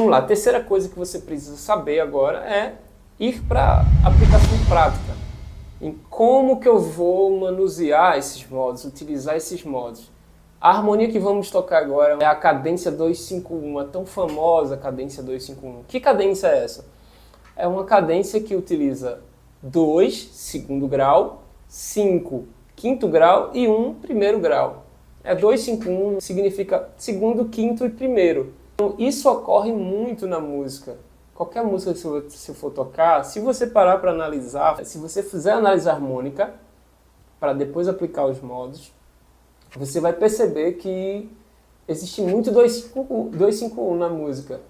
vamos lá, a terceira coisa que você precisa saber agora é ir para a aplicação prática. Em como que eu vou manusear esses modos, utilizar esses modos. A harmonia que vamos tocar agora é a cadência 2-5-1, a tão famosa cadência 2-5-1. Que cadência é essa? É uma cadência que utiliza 2, segundo grau, 5, quinto grau e 1, primeiro grau. 2-5-1 significa segundo, quinto e primeiro. Então, isso ocorre muito na música. Qualquer música que você for tocar, se você parar para analisar, se você fizer análise harmônica, para depois aplicar os modos, você vai perceber que existe muito 2-5-1 na música.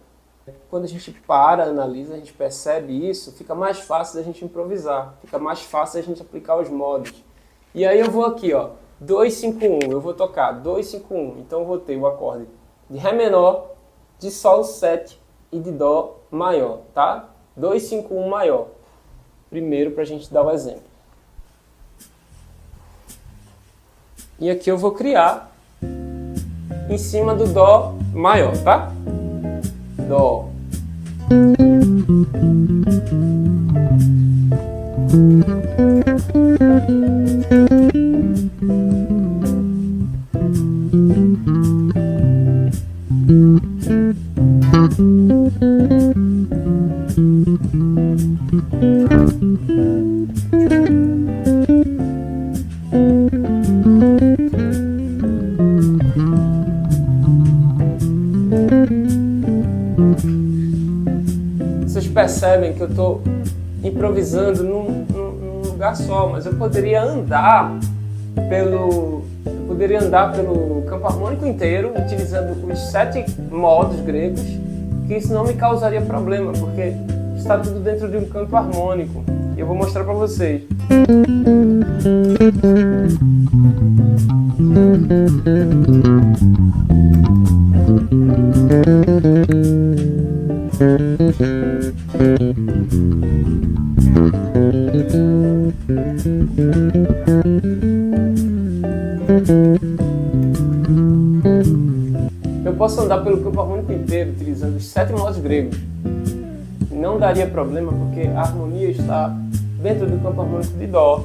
Quando a gente para, analisa, a gente percebe isso, fica mais fácil da gente improvisar, fica mais fácil da gente aplicar os modos. E aí eu vou aqui, ó, 2-5-1, eu vou tocar 2-5-1, então eu vou ter o acorde de Ré menor, de Sol 7 e de Dó maior, tá? 2-5-1 maior. Primeiro para a gente dar o exemplo. E aqui eu vou criar em cima do Dó maior, tá? Dó. Vocês percebem que eu estou improvisando num lugar só, mas eu poderia andar pelo campo harmônico inteiro, utilizando os 7 modos gregos, que isso não me causaria problema, porque está tudo dentro de um campo harmônico. E eu vou mostrar para vocês. Eu posso andar pelo campo harmônico inteiro utilizando os 7 modos gregos. Não daria problema porque a harmonia está dentro do campo harmônico de Dó.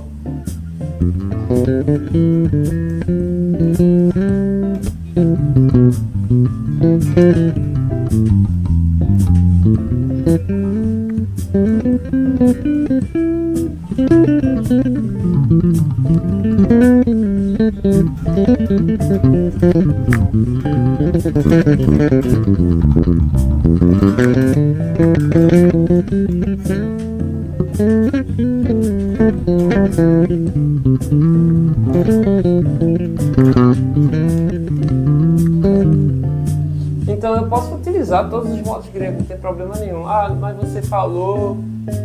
Então eu posso utilizar todos os modos gregos, não tem problema nenhum. Ah, mas você falou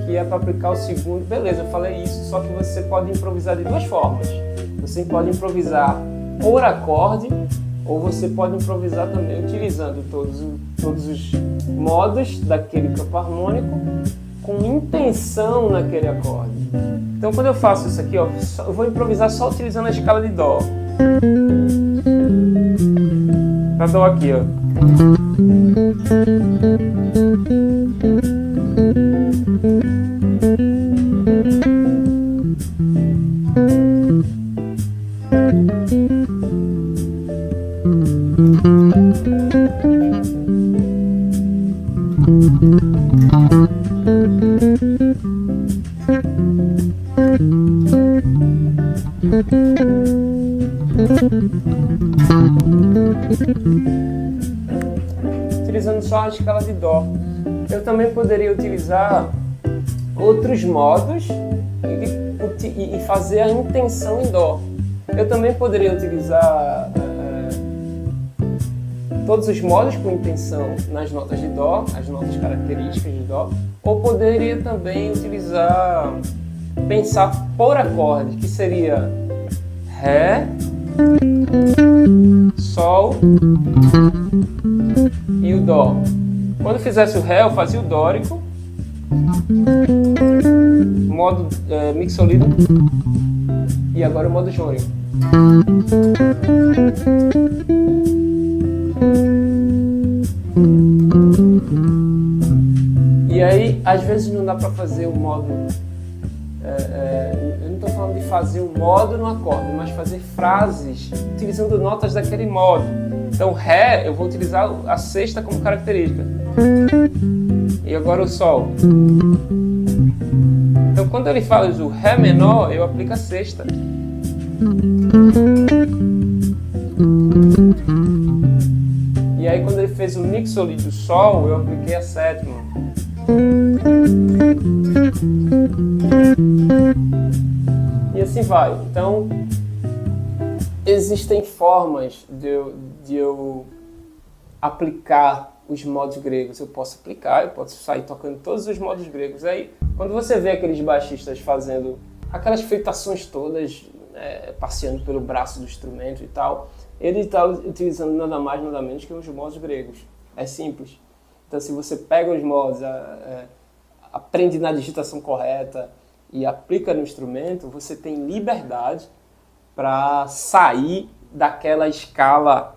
que é para aplicar o segundo. Beleza, eu falei isso, só que você pode improvisar de duas formas. Você pode improvisar por acorde, ou você pode improvisar também utilizando todos os modos daquele campo harmônico com intenção naquele acorde. Então quando eu faço isso aqui, ó, eu vou improvisar só utilizando a escala de Dó. Pra Dó aqui, ó. Utilizando só a escala de Dó. Eu também poderia utilizar outros modos e fazer a intenção em Dó. Eu também poderia utilizar todos os modos com intenção nas notas de Dó, as notas características de Dó, ou poderia também pensar por acorde, que seria Ré, Sol e o Dó. Quando fizesse o Ré, eu fazia o dórico, modo mixolido, e agora o modo jônico. E aí, às vezes não dá para fazer o modo... eu não estou falando de fazer o modo no acorde, mas fazer frases utilizando notas daquele modo. Então, Ré, eu vou utilizar a sexta como característica. E agora o Sol. Então, quando ele fala do Ré menor, eu aplico a sexta. E aí, quando ele fez o Mixoly do Sol, eu apliquei a sétima. E assim vai. Então, existem formas de eu aplicar os modos gregos. Eu posso sair tocando todos os modos gregos. Aí, quando você vê aqueles baixistas fazendo aquelas feitações todas, passeando pelo braço do instrumento e tal, ele está utilizando nada mais, nada menos que os modos gregos. É simples. Então, se você pega os modos, aprende na digitação correta e aplica no instrumento, você tem liberdade para sair daquela escala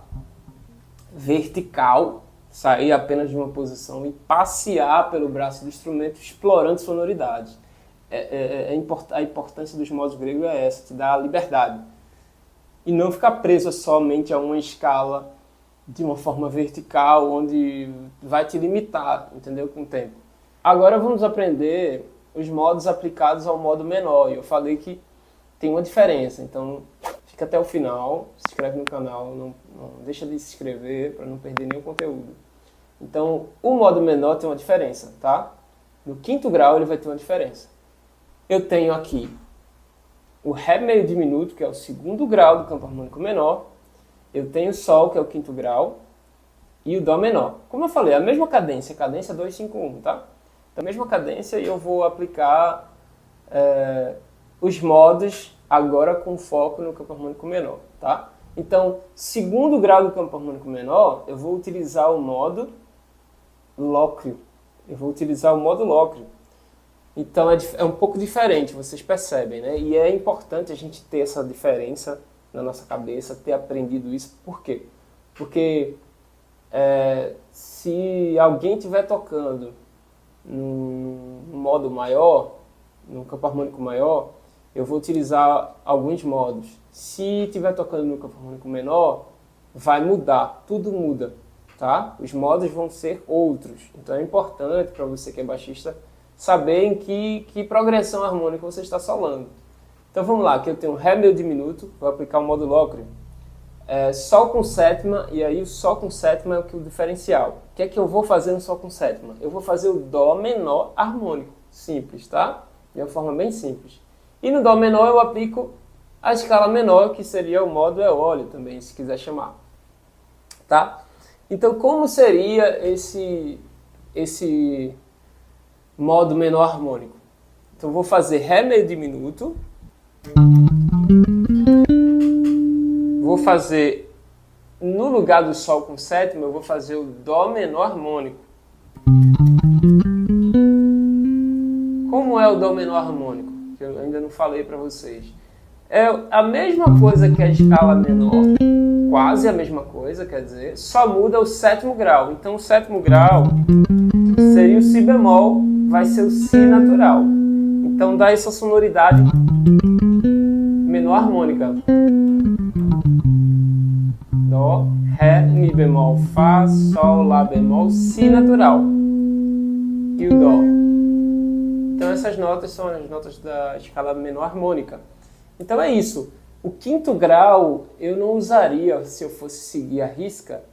vertical, sair apenas de uma posição e passear pelo braço do instrumento explorando sonoridade. A importância dos modos gregos é essa, te dá a liberdade. E não ficar preso somente a uma escala de uma forma vertical, onde vai te limitar, entendeu? Com o tempo. Agora vamos aprender os modos aplicados ao modo menor. E eu falei que tem uma diferença, então fica até o final, se inscreve no canal, não deixa de se inscrever para não perder nenhum conteúdo. Então, o modo menor tem uma diferença, tá? No quinto grau ele vai ter uma diferença. Eu tenho aqui o Ré meio diminuto, que é o segundo grau do campo harmônico menor. Eu tenho o Sol, que é o quinto grau, e o Dó menor. Como eu falei, a mesma cadência 2-5-1, tá? Então, a mesma cadência, e eu vou aplicar os modos agora com foco no campo harmônico menor, tá? Então, segundo grau do campo harmônico menor, eu vou utilizar o modo lócreo. Então, é um pouco diferente, vocês percebem, né? E é importante a gente ter essa diferença na nossa cabeça, ter aprendido isso. Por quê? Porque se alguém estiver tocando num modo maior, num campo harmônico maior, eu vou utilizar alguns modos. Se estiver tocando no campo harmônico menor, vai mudar, tudo muda, tá? Os modos vão ser outros. Então é importante para você que é baixista saber em que progressão harmônica você está solando. Então vamos lá, aqui eu tenho Ré meio diminuto, vou aplicar o modo lócreo. Sol com sétima, e aí o Sol com sétima é o diferencial. O que é que eu vou fazer no Sol com sétima? Eu vou fazer o Dó menor harmônico, simples, tá? De uma forma bem simples. E no Dó menor eu aplico a escala menor, que seria o modo eólio também, se quiser chamar. Tá? Então como seria esse modo menor harmônico? Então eu vou fazer Ré meio diminuto. Vou fazer, no lugar do Sol com sétima, eu vou fazer o Dó menor harmônico. Como é o Dó menor harmônico? Que eu ainda não falei para vocês. É a mesma coisa que a escala menor, quase a mesma coisa, quer dizer, só muda o sétimo grau. Então o sétimo grau seria o Si bemol, vai ser o Si natural. Então dá essa sonoridade menor harmônica. Dó, Ré, Mi bemol, Fá, Sol, Lá bemol, Si natural. E o Dó. Então essas notas são as notas da escala menor harmônica. Então é isso. O quinto grau eu não usaria se eu fosse seguir a risca,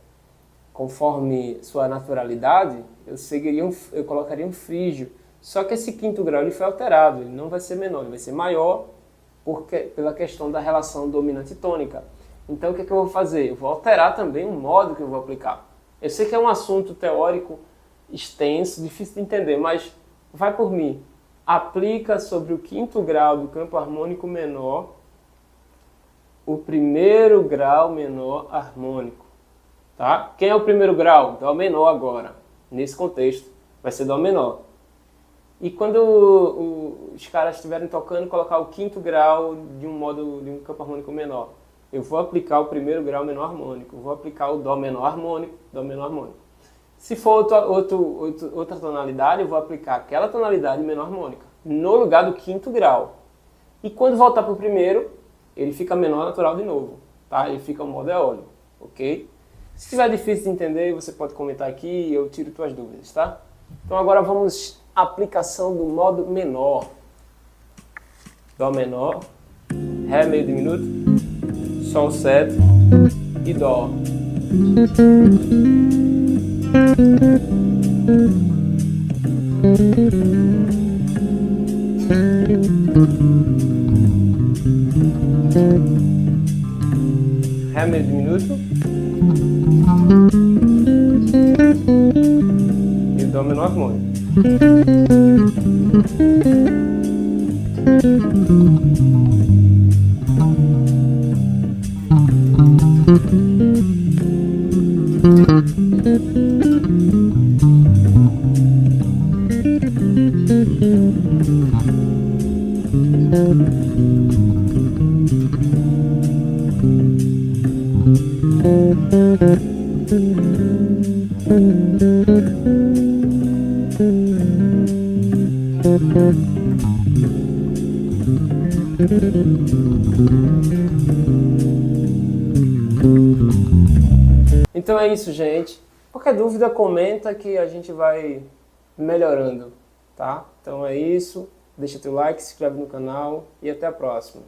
conforme sua naturalidade, eu colocaria um frígio. Só que esse quinto grau ele foi alterado, ele não vai ser menor, ele vai ser maior pela questão da relação dominante tônica. Então o que é que eu vou fazer? Eu vou alterar também o modo que eu vou aplicar. Eu sei que é um assunto teórico extenso, difícil de entender, mas vai por mim. Aplica sobre o quinto grau do campo harmônico menor o primeiro grau menor harmônico. Tá? Quem é o primeiro grau? Dó menor agora. Nesse contexto, vai ser Dó menor. E quando os caras estiverem tocando, colocar o quinto grau de um campo harmônico menor. Eu vou aplicar o primeiro grau menor harmônico. Vou aplicar o Dó menor harmônico, Dó menor harmônico. Se for outra tonalidade, eu vou aplicar aquela tonalidade menor harmônica no lugar do quinto grau. E quando voltar para o primeiro, ele fica menor natural de novo, tá? Ele fica o modo eólio, ok? Se estiver difícil de entender, você pode comentar aqui e eu tiro tuas dúvidas, tá? Então agora vamos à aplicação do modo menor. Dó menor, Ré meio diminuto, Sol 7 e Dó. Ré meio diminuto e o Dó menor harmônico. Então é isso, gente. Qualquer dúvida, comenta que a gente vai melhorando, tá? Então é isso. Deixa teu like, se inscreve no canal e até a próxima.